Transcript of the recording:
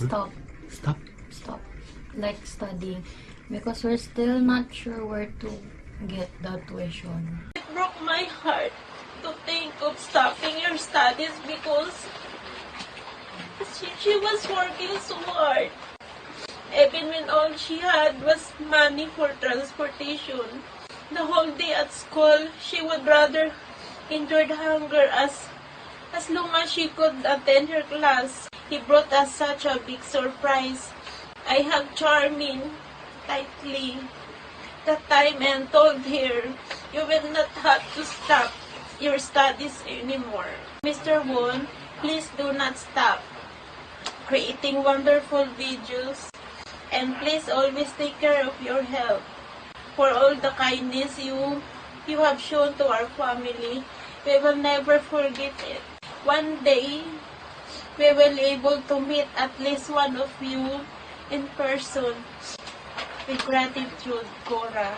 Stop. Stop. Stop. Like studying. Because we're still not sure where to get the tuition. It broke my heart to think of stopping your studies because she was working so hard. Even when all she had was money for transportation. The whole day at school, she would rather endure the hunger as long as she could attend her class. He brought us such a big surprise. I hugged Charmin tightly that time and told her, you will not have to stop your studies anymore. Mr. Won, please do not stop creating wonderful videos, and please always take care of your health. For all the kindness you have shown to our family, we will never forget it. One day, we will be able to meet at least one of you in person. With gratitude, Cora.